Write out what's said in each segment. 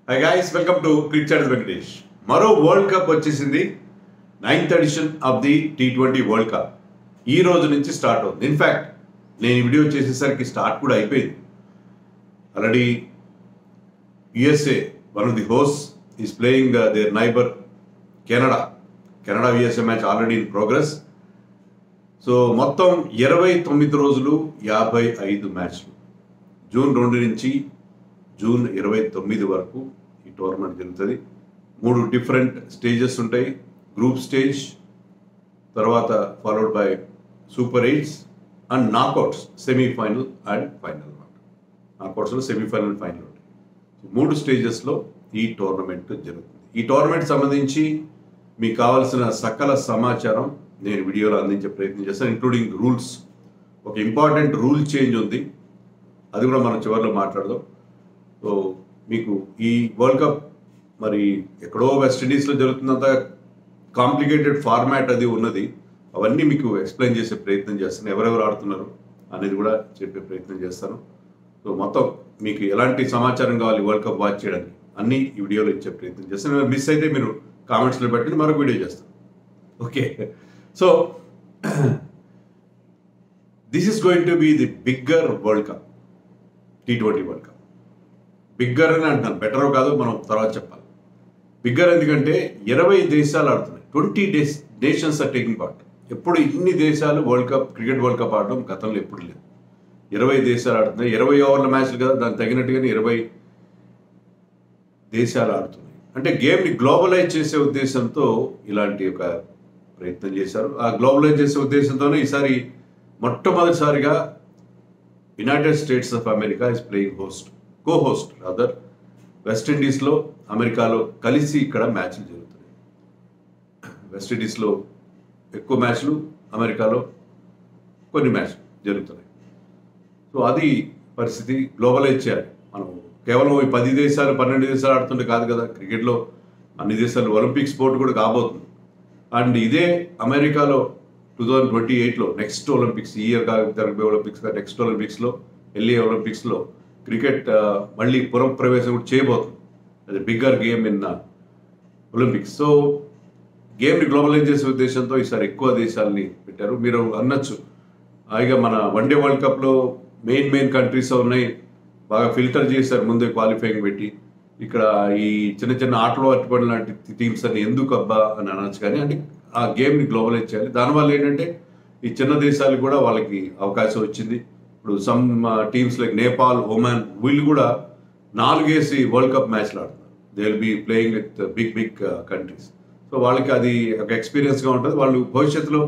Hi guys, welcome to Cricket Chat with Venkatesh. మరో world cup వచ్చేసింది. 9th edition of the T20 world cup ఈ రోజు నుంచి start అవుతుంది. ఇన్ఫ్యాక్ట్ నేను వీడియో చేసేసరికి స్టార్ట్ కూడా అయిపోయింది. Already USA, one of the host, is playing their neighbour Canada. USA match already in progress. So మొత్తం 29 రోజులు 55 మ్యాచ్లు. జూన్ 2 నుంచి జూన్ 29 వరకు ఈ టోర్నమెంట్ జరుగుతుంది. 3 డిఫరెంట్ స్టేజెస్ ఉంటాయి. గ్రూప్ స్టేజ్, తర్వాత followed by super 8s and knockouts, semifinal and final. నాకౌట్స్లో సెమీఫైనల్, ఫైనల్ ఉంటాయి. 3 స్టేజెస్లో ఈ టోర్నమెంట్ జరుగుతుంది. ఈ టోర్నమెంట్ సంబంధించి మీకు కావాల్సిన సకల సమాచారం నేను వీడియోలో అందించే ప్రయత్నం చేస్తాను, ఇంక్లూడింగ్ రూల్స్. ఒక ఇంపార్టెంట్ రూల్ చేంజ్ ఉంది, అది కూడా మనం చివరిలో మాట్లాడదాం. సో మీకు ఈ వరల్డ్ కప్ మరి ఎక్కడో వెస్టిండీస్లో జరుగుతున్నంత కాంప్లికేటెడ్ ఫార్మాట్ అది ఉన్నది. అవన్నీ మీకు ఎక్స్ప్లెయిన్ చేసే ప్రయత్నం చేస్తాను. ఎవరెవరు ఆడుతున్నారు అనేది కూడా చెప్పే ప్రయత్నం చేస్తాను. సో మొత్తం మీకు ఎలాంటి సమాచారం కావాలి వరల్డ్ కప్ వాచ్ చేయడానికి అన్నీ ఈ వీడియోలో ఇచ్చే ప్రయత్నం చేస్తాను. మిస్ అయితే మీరు కామెంట్స్లో పెట్టి మరొక వీడియో చేస్తాను. Okay, so this is going to be the bigger world cup, T20 world cup. Bigger అని అంటున్నాను, బెటరో కాదో మనం తర్వాత చెప్పాలి. బిగ్గర్ ఎందుకంటే 20 దేశాలు ఆడుతున్నాయి. 20 నేషన్స్ ఆర్ టేకింగ్ పార్ట్. ఎప్పుడు ఇన్ని దేశాలు world cup, cricket world cup ఆడడం గతంలో ఎప్పుడు లేదు. 20 దేశాలు ఆడుతున్నాయి. 20 ఓవర్ల మ్యాచ్లు కదా, దానికి తగినట్టుగానే 20 దేశాలు ఆడుతున్నాయి. అంటే గేమ్ని గ్లోబలైజ్ చేసే ఉద్దేశంతో ఇలాంటి ఒక ప్రయత్నం చేశారు. ఆ గ్లోబలైజ్ చేసే ఉద్దేశంతోనే ఈసారి మొట్టమొదటిసారిగా United States of America is playing co-host rather. వెస్టిండీస్లో, అమెరికాలో కలిసి ఇక్కడ మ్యాచ్లు జరుగుతున్నాయి. వెస్టిండీస్లో ఎక్కువ మ్యాచ్లు, అమెరికాలో కొన్ని మ్యాచ్లు జరుగుతున్నాయి. సో అది పరిస్థితి. గ్లోబలైజ్ చేయాలి. మనం కేవలం ఈ 10 దేశాలు 12 దేశాలు ఆడుతుంటే కాదు కదా. క్రికెట్లో అన్ని దేశాలు, ఒలింపిక్ స్పోర్ట్ కూడా కాబోతుంది. అండ్ ఇదే అమెరికాలో 2028లో నెక్స్ట్ ఒలింపిక్స్, ఈ ఇయర్ జరగబోయే ఒలింపిక్స్, నెక్స్ట్ ఒలింపిక్స్లో, LA ఒలింపిక్స్లో క్రికెట్ మళ్ళీ పునఃప్రవేశం కూడా చేయబోతుంది. అది bigger game in Olympics. So గేమ్ని గ్లోబలైజ్ చేసే ఉద్దేశంతో ఈసారి ఎక్కువ దేశాలని పెట్టారు. మీరు అనొచ్చు, ఇక మన వన్డే వరల్డ్ కప్లో మెయిన్ కంట్రీస్ ఉన్నాయి, బాగా ఫిల్టర్ చేశారు ముందే క్వాలిఫైయింగ్ పెట్టి. ఇక్కడ ఈ చిన్న ఆటలు అట్టుబడి లాంటి టీమ్స్ అని ఎందుకు అబ్బా అని అనొచ్చు. కానీ అంటే ఆ గేమ్ని గ్లోబలైజ్ చేయాలి. దానివల్ల ఏంటంటే ఈ చిన్న దేశాలకు కూడా వాళ్ళకి అవకాశం వచ్చింది. ఇప్పుడు some teams like Nepal, Oman, వీళ్ళు కూడా 4 వరల్డ్ కప్ మ్యాచ్లు ఆడుతున్నారు. They will be playing with big countries. So వాళ్ళకి అది ఒక ఎక్స్పీరియన్స్గా ఉంటుంది. వాళ్ళు భవిష్యత్తులో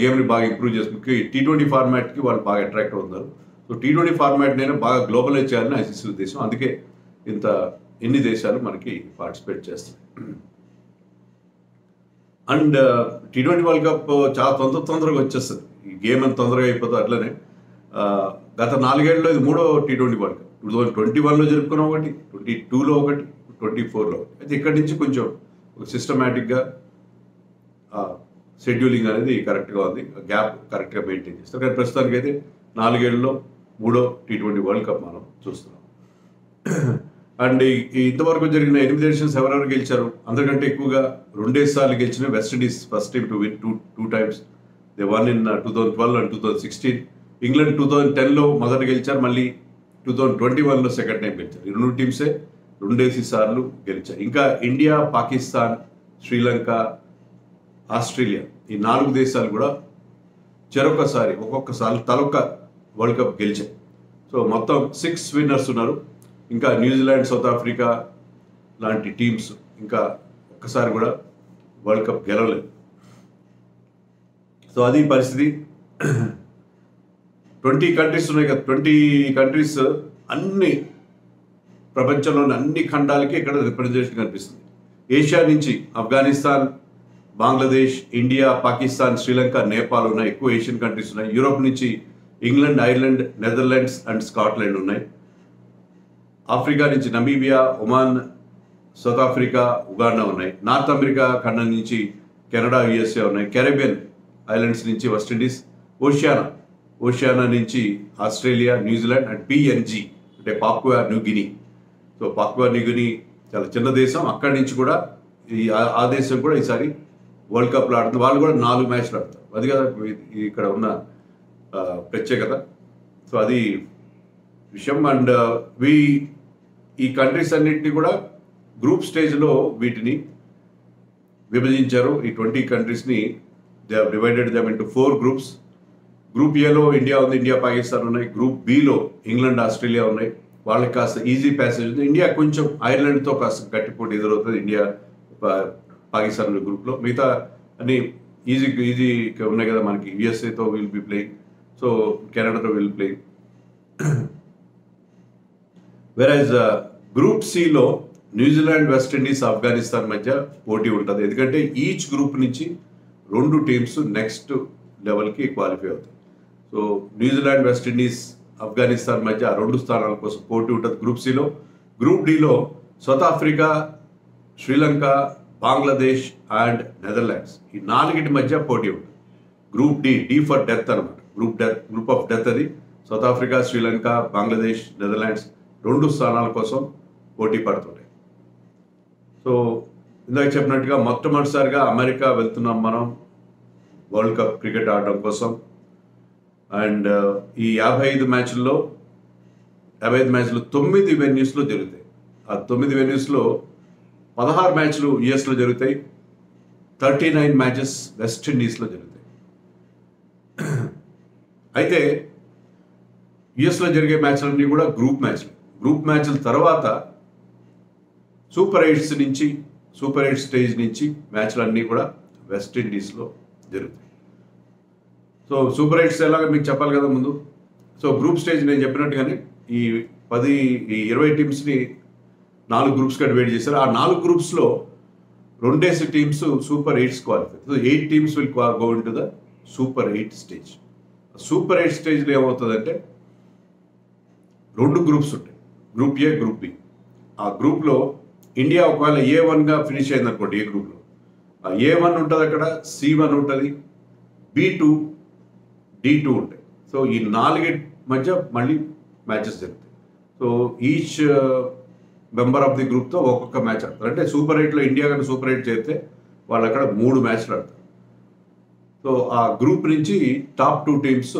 గేమ్ని బాగా ఇంప్రూవ్ చేసుకుని T20 ఫార్మాట్కి వాళ్ళు బాగా అట్రాక్ట్ అవుతున్నారు. సో T20 ఫార్మాట్ నేను బాగా గ్లోబలైజ్ చేయాలని ICC ఉద్దేశం. అందుకే ఇన్ని దేశాలు మనకి పార్టిసిపేట్ చేస్తాయి. అండ్ T20 వరల్డ్ కప్ చాలా తొందరగా వచ్చేస్తుంది. ఈ గేమ్ అంత తొందరగా అయిపోతుంది. అట్లనే గత 4 ఏళ్ళలో ఇది 3వ T20 వరల్డ్ కప్. 2021లో జరుపుకున్నాం ఒకటి, 22లో ఒకటి, 24లో. అయితే ఇక్కడి నుంచి కొంచెం సిస్టమేటిక్గా షెడ్యూలింగ్ అనేది కరెక్ట్గా ఉంది, గ్యాప్ కరెక్ట్గా మెయింటైన్ చేస్తారు. కానీ ప్రస్తుతానికి అయితే 4 ఏళ్ళలో 3వ T20 వరల్డ్ కప్ మనం చూస్తున్నాం. అండ్ ఇంతవరకు జరిగిన 8 ఎడిషన్స్ ఎవరెవరు గెలిచారు? అందరికంటే ఎక్కువగా 2 సార్లు గెలిచిన West Indies first time to win 2 times. They one in 2012 and 2016. England 2010లో మొదట గెలిచారు, మళ్ళీ 2021లో సెకండ్ టైం గెలిచారు. ఈ 2 టీమ్సే 2 సార్లు గెలిచారు. ఇంకా ఇండియా, పాకిస్తాన్, శ్రీలంక, ఆస్ట్రేలియా, ఈ 4 దేశాలు కూడా చెరొకసారి ఒక్కొక్కసారి తలొక్క వరల్డ్ కప్ గెలిచాయి. సో మొత్తం 6 విన్నర్స్ ఉన్నారు. ఇంకా న్యూజిలాండ్, సౌత్ ఆఫ్రికా లాంటి టీమ్స్ ఇంకా ఒక్కసారి కూడా వరల్డ్ కప్ గెలవలేదు. సో అది పరిస్థితి. 20 కంట్రీస్ ఉన్నాయి కదా. 20 కంట్రీస్ అన్ని ప్రపంచంలోని అన్ని ఖండాలకి ఇక్కడ రిప్రజెంటేషన్ కనిపిస్తుంది. ఏషియా నుంచి ఆఫ్ఘనిస్తాన్, బంగ్లాదేశ్, ఇండియా, పాకిస్తాన్, శ్రీలంక, నేపాల్ ఉన్నాయి. ఎక్కువ ఏషియన్ కంట్రీస్ ఉన్నాయి. యూరోప్ నుంచి England, Ireland, Netherlands and Scotland ఉన్నాయి. ఆఫ్రికా నుంచి Namibia, Oman, south Africa, Uganda ఉన్నాయి. నార్త్ అమెరికా ఖండం నుంచి కెనడా, USA ఉన్నాయి. కెరీబియన్ ఐలాండ్స్ నుంచి వెస్టిండీస్, ఓషియానా నుంచి ఆస్ట్రేలియా, న్యూజిలాండ్ అండ్ PNG అంటే Papua new గిని. So Papua new గిని చాలా చిన్న దేశం. అక్కడి నుంచి కూడా ఆ దేశం కూడా ఈసారి వరల్డ్ కప్లో ఆడుతుంది. వాళ్ళు కూడా 4 మ్యాచ్లు ఆడతారు. అది కదా ఇక్కడ ఉన్న ప్రత్యేకత. సో అది విషయం. అండ్ ఈ కంట్రీస్ అన్నింటినీ కూడా గ్రూప్ స్టేజ్లో వీటిని విభజించారు. ఈ 20 కంట్రీస్ని they have divided them into 4 groups. Group ఏలో ఇండియా ఉంది, ఇండియా పాకిస్తాన్ ఉన్నాయి. గ్రూప్ బిలో ఇంగ్లాండ్ ఆస్ట్రేలియా ఉన్నాయి. వాళ్ళకి కాస్త ఈజీ ప్యాసేజ్ ఉంది. ఇండియా కొంచెం ఐర్లాండ్తో కాస్త గట్టిపోటీ ఎదురవుతుంది ఇండియా పాకిస్తాన్ గ్రూప్లో. మిగతా అన్ని ఈజీ ఉన్నాయి కదా మనకి. యుఎస్ఏతో will be playing, so కెనడాతో will playing. వెరాజ్ గ్రూప్ సిలో న్యూజిలాండ్, వెస్టిండీస్, ఆఫ్ఘనిస్తాన్ మధ్య పోటీ ఉంటుంది. ఎందుకంటే ఈచ్ గ్రూప్ నుంచి 2 టీమ్స్ నెక్స్ట్ లెవెల్కి క్వాలిఫై అవుతాయి. సో న్యూజిలాండ్, వెస్టిండీస్, ఆఫ్ఘనిస్తాన్ మధ్య 2 స్థానాల కోసం పోటీ ఉంటుంది గ్రూప్ సిలో. Group డిలో south Africa, Sri Lanka, Bangladesh and Netherlands, ఈ 4 మధ్య పోటీ ఉంటుంది. గ్రూప్ డి ఫర్ డెత్ అనమాట. గ్రూప్ ఆఫ్ డెత్ అది. South Africa, Sri Lanka, Bangladesh, Netherlands 2 స్థానాల కోసం పోటీ పడుతుంటాయి. సో ఇందాక చెప్పినట్టుగా మొట్టమొదటిసారిగా అమెరికా వెళ్తున్నాం మనం వరల్డ్ కప్ క్రికెట్ ఆడడం కోసం. అండ్ ఈ 55 మ్యాచ్లు 9 వెన్యూస్లో జరుగుతాయి. ఆ 9 వెన్యూస్లో 16 మ్యాచ్లు యుఎస్లో జరుగుతాయి. 39 మ్యాచెస్ వెస్టిండీస్లో జరుగుతాయి. అయితే యుఎస్లో జరిగే మ్యాచ్లన్నీ కూడా గ్రూప్ మ్యాచ్ల తర్వాత సూపర్ 8 స్టేజ్ నుంచి మ్యాచ్లన్నీ కూడా వెస్టిండీస్లో జరుగుతాయి. సో సూపర్ 8 ఎలాగో మీకు చెప్పాలి కదా ముందు. సో గ్రూప్ స్టేజ్ నేను చెప్పినట్టుగానే ఈ 20 టీమ్స్ని 4 గ్రూప్స్గా డివైడ్ చేశారు. ఆ 4 గ్రూప్స్లో 2 teams super 8 qualify. So 8 teams will go in to the super 8 stage. Super 8 స్టేజ్లో ఏమవుతుందంటే 2 గ్రూప్స్ ఉంటాయి, గ్రూప్ ఏ, గ్రూప్ బి. ఆ గ్రూప్లో ఇండియా ఒకవేళ A1గా ఫినిష్ అయింది అనుకోండి, ఏ గ్రూప్లో ఆ A1 ఉంటుంది, అక్కడ C1 ఉంటుంది, B2, D2 ఉంటాయి. సో ఈ 4 మధ్య మళ్ళీ మ్యాచెస్ జరుగుతాయి. So each member of the గ్రూప్తో ఒక్కొక్క మ్యాచ్ ఆడతారు. అంటే సూపర్ 8లో ఇండియా కానీ సూపర్ 8 చేస్తే వాళ్ళు అక్కడ 3 మ్యాచ్లు ఆడతారు. సో ఆ గ్రూప్ నుంచి టాప్ 2 టీమ్స్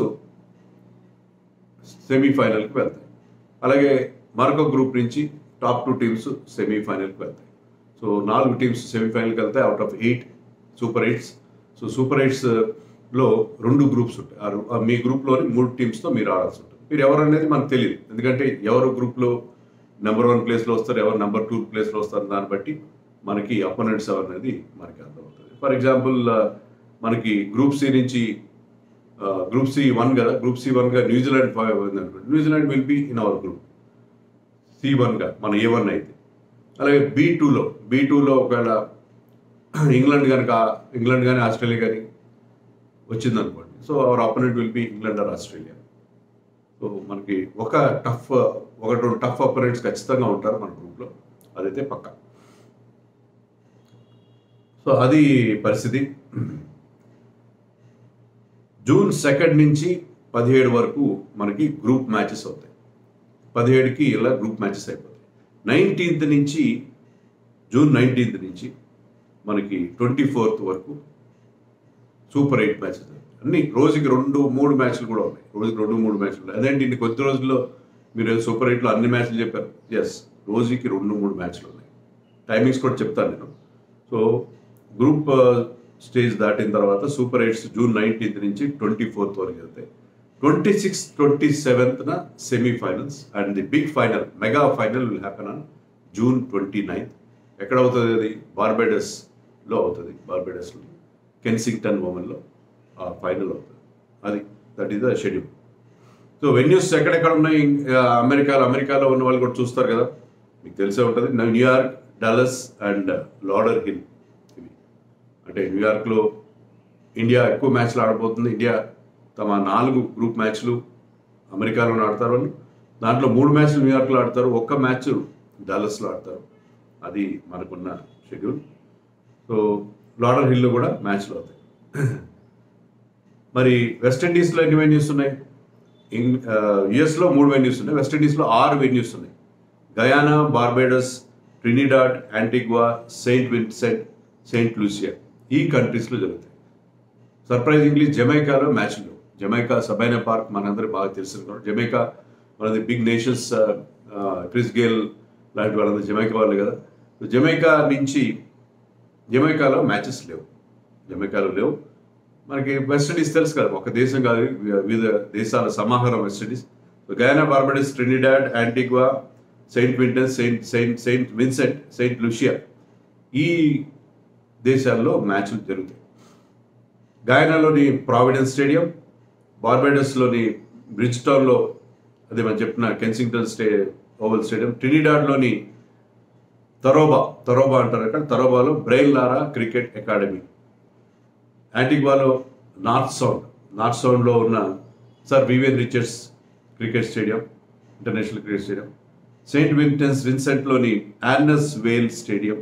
సెమీఫైనల్కి వెళ్తాయి. అలాగే మరొక గ్రూప్ నుంచి టాప్ 2 టీమ్స్ సెమీఫైనల్కి వెళ్తాయి. సో 4 టీమ్స్ సెమీఫైనల్కి వెళ్తాయి out of 8 super 8s. So super 8స్లో 2 గ్రూప్స్ ఉంటాయి. మీ గ్రూప్లోని 3 టీమ్స్తో మీరు ఆడాల్సి ఉంటుంది. మీరు ఎవరు అనేది మనకు తెలియదు, ఎందుకంటే ఎవరు గ్రూప్లో నెంబర్ 1 ప్లేస్లో వస్తారు, ఎవరు నెంబర్ 2 ప్లేస్లో వస్తారు, దాన్ని బట్టి మనకి అపోనెంట్స్ ఎవరు అనేది మనకి అర్థమవుతుంది. ఫర్ ఎగ్జాంపుల్ మనకి గ్రూప్ సి నుంచి గ్రూప్ C1 కదా, గ్రూప్ C1గా న్యూజిలాండ్ ఉంది అనుకోండి. New Zealand will be in our group C1గా, మన A1 అయితే. అలాగే B2లో ఒకవేళ ఇంగ్లాండ్ కానీ ఆస్ట్రేలియా కానీ వచ్చింది అనుకోండి. So our opponent will be England are Australia. So మనకి ఒక 2 టఫ్ అపోనెంట్స్ ఖచ్చితంగా ఉంటారు మన గ్రూప్లో, అదైతే పక్కా. సో అది పరిస్థితి. జూన్ 2 నుంచి 17 వరకు మనకి గ్రూప్ మ్యాచెస్ అవుతాయి. 17కి ఇలా గ్రూప్ మ్యాచెస్ అయిపోతాయి. జూన్ 19 నుంచి మనకి 24 వరకు సూపర్ 8 మ్యాచెస్. అన్ని రోజుకి 2-3 మ్యాచ్లు కూడా ఉన్నాయి. రోజుకి 2-3 మ్యాచ్లు ఉన్నాయి. అదేంటి ఇన్ని కొద్ది రోజుల్లో మీరు సూపర్ 8లో అన్ని మ్యాచ్లు చెప్పారు? ఎస్, రోజుకి 2-3 మ్యాచ్లు ఉన్నాయి. టైమింగ్స్ కూడా చెప్తాను నేను. సో గ్రూప్ స్టేజ్ దాటిన తర్వాత సూపర్ 8s జూన్ 19 నుంచి 24 వరకు వెళ్తాయి. 26th, 27th semifinals and the big final, mega final will happen on June 29. ఎక్కడ అవుతుంది అది? బార్బేడస్లో అవుతుంది. బార్బేడస్లో కెన్సింగ్టన్ ఓవెన్లో ఆ ఫైనల్ అవుతుంది. That is the schedule. So venues ఎక్కడెక్కడ ఉన్నాయి అమెరికాలో ఉన్న వాళ్ళు కూడా చూస్తారు కదా, మీకు తెలిసే ఉంటుంది. New York, Dallas and ladder hill. ఇవి అంటే న్యూయార్క్లో ఇండియా ఎక్కువ మ్యాచ్లు ఆడబోతుంది. ఇండియా తమ 4 గ్రూప్ మ్యాచ్లు అమెరికాలో ఆడతారు వాళ్ళు. దాంట్లో 3 మ్యాచ్లు న్యూయార్క్లో ఆడతారు, 1 మ్యాచ్ డల్లస్లో ఆడతారు. అది మనకున్న షెడ్యూల్. సో లాడర్ హిల్లో కూడా మ్యాచ్లు అవుతాయి. మరి వెస్టిండీస్లో ఎన్ని వెన్యూస్ ఉన్నాయి? యుఎస్లో 3 వెన్యూస్ ఉన్నాయి. వెస్టిండీస్లో 6 వెన్యూస్ ఉన్నాయి. Guyana, Barbados, Trinidad, Antigua, Saint Vincent, Saint Lucia ఈ కంట్రీస్లో జరుగుతాయి. సర్ప్రైజింగ్లీ జమైకాలో మ్యాచ్లు. జమైకా సబైనా పార్క్ మనందరూ బాగా తెలుసు. Jamaica one of the big nations. Chris Gayle లాంటి వాళ్ళందరూ జమైకా వాళ్ళు కదా. జమైకాలో మ్యాచెస్ లేవు. మనకి వెస్టిండీస్ తెలుసు కదా, ఒక దేశం కాదు, వివిధ దేశాల సమాహారం West Indies. Guyana, Barbados, Trinidad, Antigua, Saint Vincent, Saint Vincent, Saint Lucia ఈ దేశాల్లో మ్యాచ్లు జరుగుతాయి. గయానాలోని ప్రావిడెన్స్ స్టేడియం, బార్బడోస్లోని బ్రిడ్జ్ టౌన్లో అదే మనం చెప్పిన కెన్సింగ్టన్ ఓవల్ స్టేడియం, ట్రినిడాడ్లోని తరోబా అంటారు అక్కడ, తరోబాలో బ్రెయిన్ లారా క్రికెట్ అకాడమీ, యాంటిగ్వాలో నార్త్ సౌండ్లో ఉన్న sir Vivian Richards cricket stadium, international cricket stadium, Saint విన్సెంట్లోని యాన్నస్ వేల్ స్టేడియం,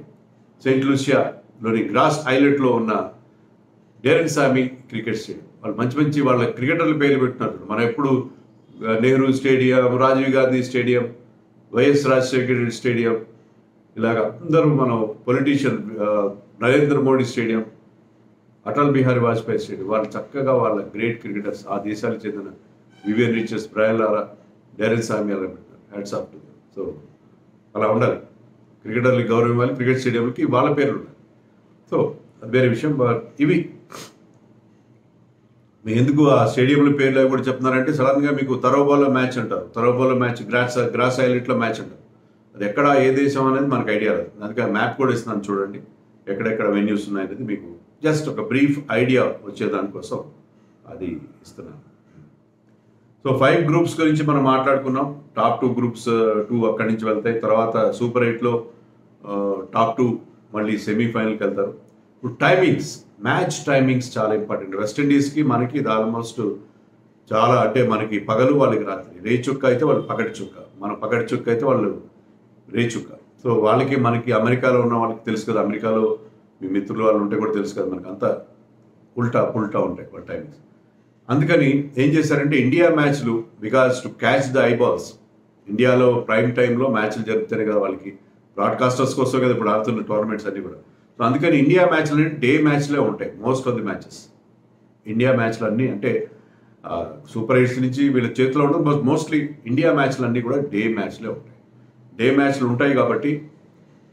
సెయింట్ లూసియాలోని గ్రాస్ ఐలెట్లో ఉన్న డేరెన్ సామి క్రికెట్ స్టేడియం. వాళ్ళు మంచి వాళ్ళ క్రికెటర్ల పేర్లు పెట్టినారు. మనం ఎప్పుడు Nehru stadium, Rajiv Gandhi stadium, Y S Rajasekhara stadium, ఇలాగ అందరూ మనం politician Narendra Modi stadium, Atal Bihari Vajpayee stadium. వాళ్ళు చక్కగా వాళ్ళ గ్రేట్ క్రికెటర్స్ ఆ దేశాలకు చెందిన Vivian Richards, Brian Lara, Darren Sammy అలా పెట్టారు. Hats off to them. So అలా ఉండాలి, క్రికెటర్లకి గౌరవం ఇవ్వాలి, క్రికెట్ స్టేడియంకి వాళ్ళ పేర్లు ఉండాలి. సో అది వేరే విషయం. ఇవి ఎందుకు ఆ స్టేడియంల పేర్లు కూడా చెప్తున్నారంటే, సడన్గా మీకు తరోబాలో మ్యాచ్ అంటారు, తరోబాలో మ్యాచ్ గ్రాస్ ఐలెట్లో మ్యాచ్ అంటారు. అది ఎక్కడ ఏ దేశం అనేది మనకు ఐడియా రాదు. అందుకే మ్యాప్ కూడా ఇస్తున్నాను చూడండి, ఎక్కడెక్కడ వెన్యూస్ ఉన్నాయనేది మీకు జస్ట్ ఒక బ్రీఫ్ ఐడియా వచ్చేదానికోసం అది ఇస్తున్నాను. సో 5 గ్రూప్స్ గురించి మనం మాట్లాడుకున్నాం. టాప్ 2 గ్రూప్స్ 2 అక్కడి నుంచి వెళ్తాయి. తర్వాత సూపర్ 8లో టాప్ 2 మళ్ళీ సెమీఫైనల్కి వెళ్తారు. ఇప్పుడు మ్యాచ్ టైమింగ్స్ చాలా ఇంపార్టెంట్. వెస్టిండీస్కి మనకి ఇది ఆల్మోస్ట్ చాలా, అంటే మనకి పగలు, వాళ్ళకి రాత్రి. రే చుక్క అయితే వాళ్ళు పగటి చుక్క, మన పగటి చుక్క అయితే వాళ్ళు రే చుక్క. సో వాళ్ళకి మనకి అమెరికాలో ఉన్న వాళ్ళకి తెలుసు కదా, అమెరికాలో మీ మిత్రులు వాళ్ళు ఉంటే కూడా తెలుసు కదా, మనకి అంతా పుల్టా ఉంటాయి వాళ్ళ టైమింగ్స్. అందుకని ఏం చేశారంటే ఇండియా మ్యాచ్లు, because to catch the eyeballs, ఇండియాలో ప్రైమ్ టైంలో మ్యాచ్లు జరుపుతాయి కదా, వాళ్ళకి బ్రాడ్కాస్టర్స్ కోసం కదా ఇప్పుడు ఆడుతున్న టోర్నమెంట్స్ అన్నీ కూడా. సో అందుకని ఇండియా మ్యాచ్లు అంటే డే మ్యాచ్లే ఉంటాయి most of the matches. India మ్యాచ్లు అన్నీ అంటే సూపర్ 8 నుంచి వీళ్ళ చేతిలో ఉండదు. మోస్ట్లీ ఇండియా మ్యాచ్లు అన్నీ కూడా డే మ్యాచ్లే ఉంటాయి. డే మ్యాచ్లు ఉంటాయి కాబట్టి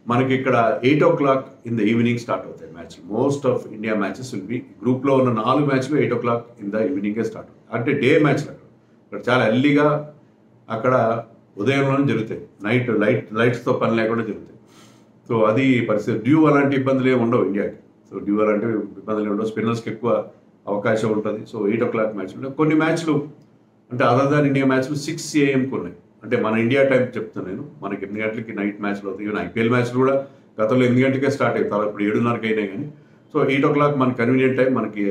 మనకి ఇక్కడ 8 o'clock in the evening start అవుతాయి మ్యాచ్లు. Most of India matches will be, గ్రూప్లో ఉన్న 4 మ్యాచ్లు 8 o'clock ఇన్ ద ఈవినింగే స్టార్ట్ అవుతాయి. అంటే డే మ్యాచ్లు అక్కడ చాలా ఎర్లీగా అక్కడ ఉదయంలోనే జరుగుతాయి. లైట్స్తో పని లేకుండా జరుగుతాయి. సో అది పరిస్థితి. డ్యూ అలాంటి ఇబ్బందులు ఏమి ఉండవు ఇండియాకి. సో డ్యూ అలాంటి ఇబ్బందులు ఏమి ఉండవు. స్పిన్నర్స్కి ఎక్కువ అవకాశం ఉంటుంది. సో 8 o'clock మ్యాచ్లు. కొన్ని మ్యాచ్లు అంటే అదర్ దాన్ ఇండియా మ్యాచ్లు 6 AM ఉన్నాయి. అంటే మన ఇండియా టైం చెప్తాను నేను, మనకి 8 గంటలకి నైట్ మ్యాచ్లు అవుతాయి. ఈవెన్ ఐపీఎల్ మ్యాచ్లు కూడా గతంలో 8 గంటలకే స్టార్ట్ అవుతాయి, ఇప్పుడు 7:30 అయినాయి. కానీ సో 8 o'clock మనకి కన్వీనియంట్ టైం, మనకి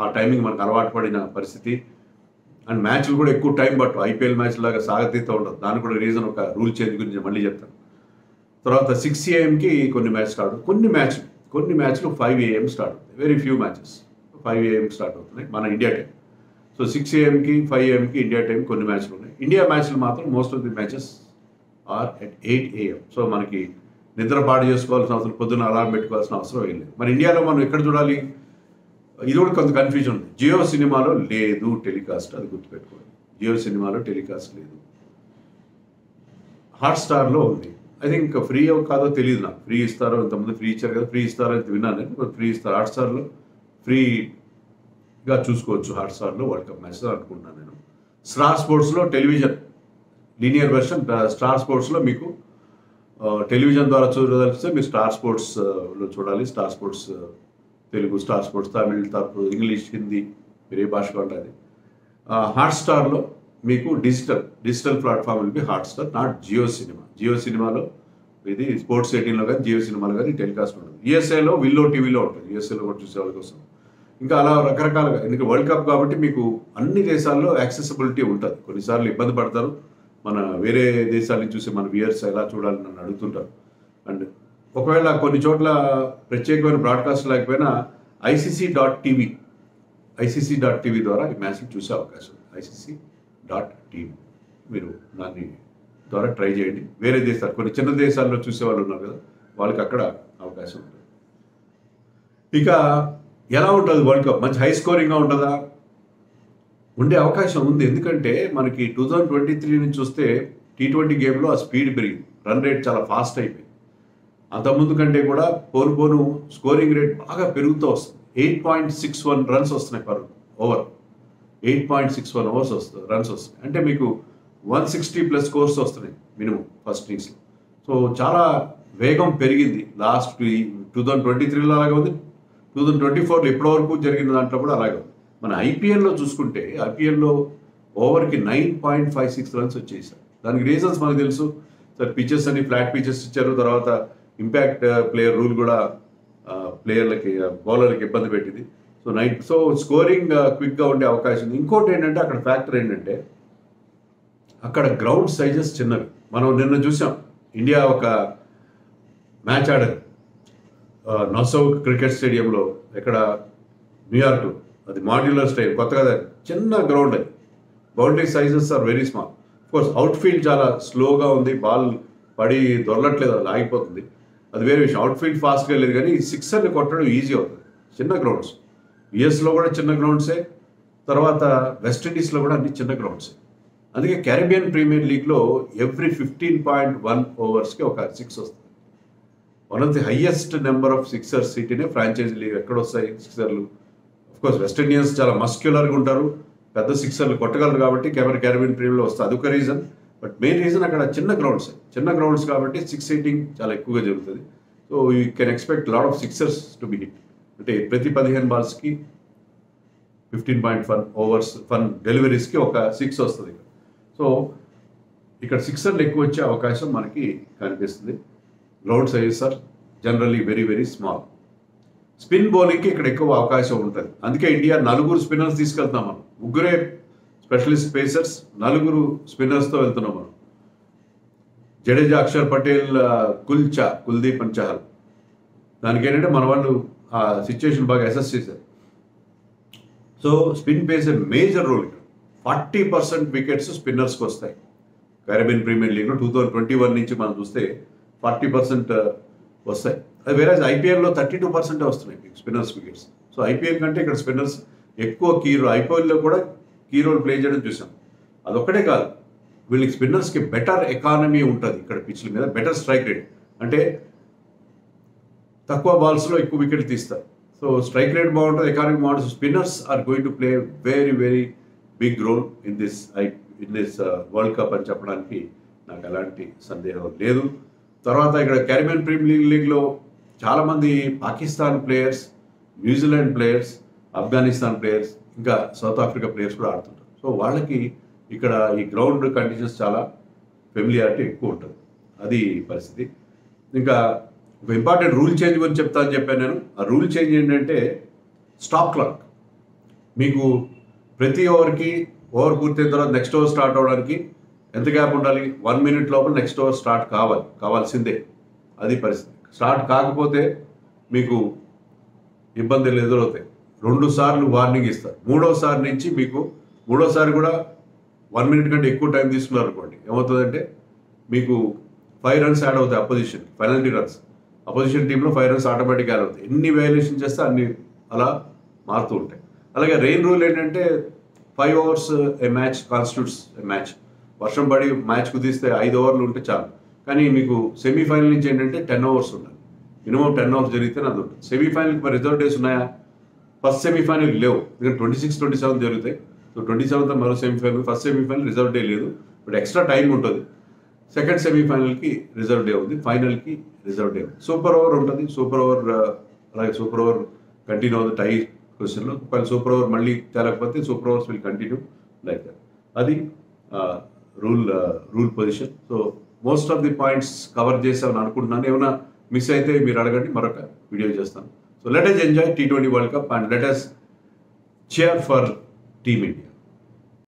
ఆ టైమింగ్ మనకు అలవాటు పడిన పరిస్థితి. అండ్ మ్యాచ్లు కూడా ఎక్కువ టైం పట్టు, ఐపీఎల్ మ్యాచ్ లాగా సాగతీత ఉండదు. దానికి కూడా రీజన్, ఒక రూల్ చేంజ్ గురించి మళ్ళీ చెప్తాను. తర్వాత 6 AM కొన్ని మ్యాచ్ స్టార్ట్, కొన్ని మ్యాచ్లు 5 AM స్టార్ట్ అవుతాయి. Very few matches 5 AM start అవుతున్నాయి మన India time. So 6 AM 5 AM India time కొన్ని మ్యాచ్లు ఉన్నాయి. ఇండియా మ్యాచ్లు మాత్రం most of the matches are at 8 AM. So మనకి నిద్ర పాడు చేసుకోవాల్సిన అవసరం, పొద్దున్న అలారం పెట్టుకోవాల్సిన అవసరం ఏం లేదు. మరి ఇండియాలో మనం ఎక్కడ చూడాలి, ఇది కూడా కొంత కన్ఫ్యూజన్ ఉంది. జియో సినిమాలో లేదు టెలికాస్ట్, అది గుర్తుపెట్టుకోండి. జియో సినిమాలో టెలికాస్ట్ లేదు. హాట్స్టార్లో ఉంది. ఐ థింక్ ఫ్రీ కాదో తెలియదు నాకు. ఫ్రీ ఇస్తారో, ఇంతకుముందు ఫ్రీ ఇచ్చారు కదా, ఫ్రీ ఇస్తారో అని విన్నాను నేను. ఫ్రీ ఇస్తారు హాట్స్టార్లో, ఫ్రీగా చూసుకోవచ్చు హాట్స్టార్లో వరల్డ్ కప్ మ్యాచ్ అనుకుంటున్నాను నేను. స్టార్ స్పోర్ట్స్లో టెలివిజన్ లీనియర్ వెర్షన్, స్టార్ స్పోర్ట్స్లో మీకు టెలివిజన్ ద్వారా చూడదలిస్తే మీరు స్టార్ స్పోర్ట్స్లో చూడాలి. Star sports Telugu, star sports Tamil, English, Hindi, మీరు ఏ భాషగా ఉంటుంది. హాట్స్టార్లో మీకు digital platform will be Hotstar, not Jio cinema. Jio సినిమాలో ఇది స్పోర్ట్స్ 18లో కానీ జియో సినిమాలో కానీ టెలికాస్ట్ ఉంటుంది. యూఎస్ఏలో విల్లో టీవీలో ఉంటుంది, యూఎస్ఏలో కూడా చూసే వాళ్ళ కోసం. ఇంకా అలా రకరకాలుగా, ఎందుకంటే వరల్డ్ కప్ కాబట్టి మీకు అన్ని దేశాల్లో యాక్సెసిబిలిటీ ఉంటుంది. కొన్నిసార్లు ఇబ్బంది పడతారు, మన వేరే దేశాల నుంచి చూసి మన వ్యూయర్స్ ఎలా చూడాలని నన్ను అడుగుతుంటారు. అండ్ ఒకవేళ కొన్ని చోట్ల ప్రత్యేకమైన బ్రాడ్కాస్ట్ లేకపోయినా ICC.TV ద్వారా ఈ మ్యాచ్ని చూసే అవకాశం ఉంది. ICC.TV మీరు దాన్ని ద్వారా ట్రై చేయండి. వేరే దేశాలు, కొన్ని చిన్న దేశాల్లో చూసే వాళ్ళు ఉన్నారు కదా, వాళ్ళకి అక్కడ అవకాశం ఉంటుంది. ఇక ఎలా ఉంటుంది వరల్డ్ కప్? మంచి హై స్కోరింగ్గా ఉంటుందా? ఉండే అవకాశం ఉంది. ఎందుకంటే మనకి 2023 నుంచి చూస్తే T20 గేమ్లో ఆ స్పీడ్ పెరిగింది, రన్ రేట్ చాలా ఫాస్ట్ అయిపోయింది. అంతకుముందు కంటే కూడా పోను స్కోరింగ్ రేట్ బాగా పెరుగుతూ వస్తుంది. 8.61 రన్స్ వస్తున్నాయి పర్ ఓవర్. 8.61 ఓవర్స్ వస్తుంది, రన్స్ వస్తున్నాయి. అంటే మీకు 160+ స్కోర్స్ వస్తున్నాయి మినిమం ఫస్ట్ ఇన్నింగ్స్లో. సో చాలా వేగం పెరిగింది. లాస్ట్ 2023లో అలాగే ఉంది, 2024లో ఇప్పటివరకు జరిగిన దాంట్లో కూడా అలాగే ఉంది. మన ఐపీఎల్లో చూసుకుంటే, ఐపీఎల్లో ఓవర్కి 9.56 రన్స్ వచ్చేసారు. దానికి రీజన్స్ మనకు తెలుసు సార్. పిచెస్ అని ఫ్లాట్ పిచెస్ ఇచ్చారు, తర్వాత ఇంపాక్ట్ ప్లేయర్ రూల్ కూడా ప్లేయర్లకి, బౌలర్లకి ఇబ్బంది పెట్టింది. సో స్కోరింగ్ క్విక్గా ఉండే అవకాశం ఉంది. ఇంకోటి ఏంటంటే అక్కడ ఫ్యాక్టర్ ఏంటంటే అక్కడ గ్రౌండ్ సైజెస్ చిన్నవి. మనం నిన్న చూసాం, ఇండియా ఒక మ్యాచ్ ఆడారు నసౌ క్రికెట్ స్టేడియంలో, ఇక్కడ న్యూయార్క్లో. అది మాడ్యులర్ స్టైల్, కొత్తగా చిన్న గ్రౌండ్. అది boundary sizes are very small. Course outfield చాలా స్లోగా ఉంది, బాల్ పడి దొరలట్లేదు, అది ఆగిపోతుంది, అది వేరే విషయం. అవుట్ ఫీల్డ్ ఫాస్ట్గా లేదు, కానీ సిక్సర్ని కొట్టడం ఈజీ అవుతుంది. చిన్న గ్రౌండ్స్, యుఎస్లో కూడా చిన్న గ్రౌండ్సే, తర్వాత వెస్టిండీస్లో కూడా అన్ని చిన్న గ్రౌండ్సే. అందుకే క్యారిబియన్ ప్రీమియర్ లీగ్లో ఎవ్రీ 15.1 ఓవర్స్కి ఒక 6 వస్తుంది. One of the highest number of sixers సిటీనే ఫ్రాంచైజీ లీగ్. ఎక్కడ వస్తాయి సిక్సర్లు? ఆఫ్కోర్స్ వెస్ట్ ఇండియన్స్ చాలా మస్క్యులర్గా ఉంటారు, పెద్ద సిక్సర్లు కొట్టగలరు కాబట్టి క్యారిబియన్ ప్రీమియర్లో వస్తుంది, అదొక రీజన్. బట్ మెయిన్ రీజన్ అక్కడ చిన్న గ్రౌండ్స్ కాబట్టి 6 హిట్టింగ్ చాలా ఎక్కువగా జరుగుతుంది. So you can expect lot of sixers to be hit. అంటే ప్రతి 15 బాల్స్కి 15.1 ఓవర్స్ ఫన్ డెలివరీస్కి ఒక 6 వస్తుంది. సో ఇక్కడ సిక్సర్లు ఎక్కువ వచ్చే అవకాశం మనకి కనిపిస్తుంది. Ground sizes are generally very very small. Spin బౌలింగ్కి ఇక్కడ ఎక్కువ అవకాశం ఉంటుంది. అందుకే ఇండియా 4 స్పిన్నర్స్ తీసుకెళ్తాం మనం. 3 స్పెషలిస్ట్ పేసర్స్, 4 స్పిన్నర్స్తో వెళ్తున్నాం మనం. జడేజా, అక్షర్ పటేల్, కుల్దీప్ అండ్ చహల్. దానికి ఏంటంటే మన వాళ్ళు ఆ సిచ్యువేషన్ బాగా అసెస్ చేశారు. So spin place a major role. 40% wickets స్పిన్నర్స్కి వస్తాయి క్యారిబియన్ ప్రీమియర్ లీగ్లో. 2021 నుంచి మనం చూస్తే 40% వస్తాయి. అది వేరే ఐపీఎల్లో 32% వస్తున్నాయి స్పిన్నర్స్ వికెట్స్. సో ఐపీఎల్ కంటే ఇక్కడ స్పిన్నర్స్ ఎక్కువ కీ రోల్, ఐపీఎల్లో కూడా కీ రోల్ ప్లే చేయడం చూసాం. అదొక్కటే కాదు, వీళ్ళకి స్పిన్నర్స్కి బెటర్ ఎకానమీ ఉంటుంది ఇక్కడ పిచ్ల మీద, బెటర్ స్ట్రైక్ రేట్. అంటే తక్కువ బాల్స్లో ఎక్కువ వికెట్లు తీస్తారు. సో స్ట్రైక్ రేట్ బాగుంటుంది, ఎకానమీ బాగుంటుంది. Spinners are going to play very very big role in this world cup అని చెప్పడానికి నాకు ఎలాంటి సందేహం లేదు. తర్వాత ఇక్కడ క్యారిబియన్ ప్రీమియర్ లీగ్లో చాలామంది Pakistan players, New Zealand players, Afghanistan players, ఇంకా సౌత్ ఆఫ్రికా ప్లేయర్స్ కూడా ఆడుతుంటారు. సో వాళ్ళకి ఇక్కడ ఈ గ్రౌండ్ కండిషన్స్ చాలా ఫెమిలియారిటీ ఎక్కువ ఉంటుంది. అది పరిస్థితి. ఇంకా ఒక ఇంపార్టెంట్ రూల్ చేంజ్ గురించి చెప్తానని చెప్పాను నేను. ఆ రూల్ చేంజ్ ఏంటంటే స్టాప్ క్లాక్. మీకు ప్రతి ఓవర్కి ఓవర్ పూర్తయిన తర్వాత నెక్స్ట్ ఓవర్ స్టార్ట్ అవ్వడానికి ఎంత గ్యాప్ ఉండాలి? 1 మినిట్ లోపల నెక్స్ట్ ఓవర్ స్టార్ట్ కావాల్సిందే. అది పరిస్థితి. స్టార్ట్ కాకపోతే మీకు ఇబ్బందులు ఎదురవుతాయి. 2 సార్లు వార్నింగ్ ఇస్తారు. మూడోసారి నుంచి మీకు మూడోసారి కూడా 1 మినిట్ కంటే ఎక్కువ టైం తీసుకున్నారు అనుకోండి, ఏమవుతుందంటే మీకు 5 రన్స్ యాడ్ అవుతాయి అపోజిషన్, పెనల్టీ రన్స్. అపోజిషన్ టీంలో 5 రన్స్ ఆటోమేటిక్గా యాడ్ అవుతాయి. ఎన్ని వయలేషన్ చేస్తే అన్ని అలా మారుతూ ఉంటాయి. అలాగే రెయిన్ రూల్ ఏంటంటే 5 ఓవర్స్ ఏ మ్యాచ్ కాన్స్టిట్యూట్స్ ఏ మ్యాచ్. వర్షం పడి మ్యాచ్ కుదిస్తే 5 ఓవర్లు ఉంటే చాలు. కానీ మీకు సెమీఫైనల్ నుంచి ఏంటంటే 10 ఓవర్స్ ఉండాలి. మినిమం 10 ఓవర్స్ జరిగితే అది ఉంటుంది. సెమీఫైనల్కి మరి రిజర్వ్ డేస్ ఉన్నాయా? ఫస్ట్ సెమీఫైనల్ లేవు, ఎందుకంటే 26, 27 జరుగుతాయి. సో 27th మరో semifinal, first semifinal reserve day లేదు, బట్ ఎక్స్ట్రా టైం ఉంటుంది. సెకండ్ సెమీఫైనల్కి రిజర్వ్ డే ఉంది, ఫైనల్కి రిజర్వ్ డే ఉంది. సూపర్ ఓవర్ ఉంటుంది. సూపర్ ఓవర్ అలాగే సూపర్ ఓవర్ కంటిన్యూ అవుతుంది టై క్వశ్చన్లో. ఒకవేళ సూపర్ ఓవర్ మళ్ళీ తేలకపోతే super overs will continue like that. అది rule position. So most of the points cover చేసామని అనుకుంటున్నాను. ఏమైనా మిస్ అయితే మీరు అడగండి, మరొక వీడియో చేస్తాను. So let us enjoy T20 world cup and let us cheer for Team India.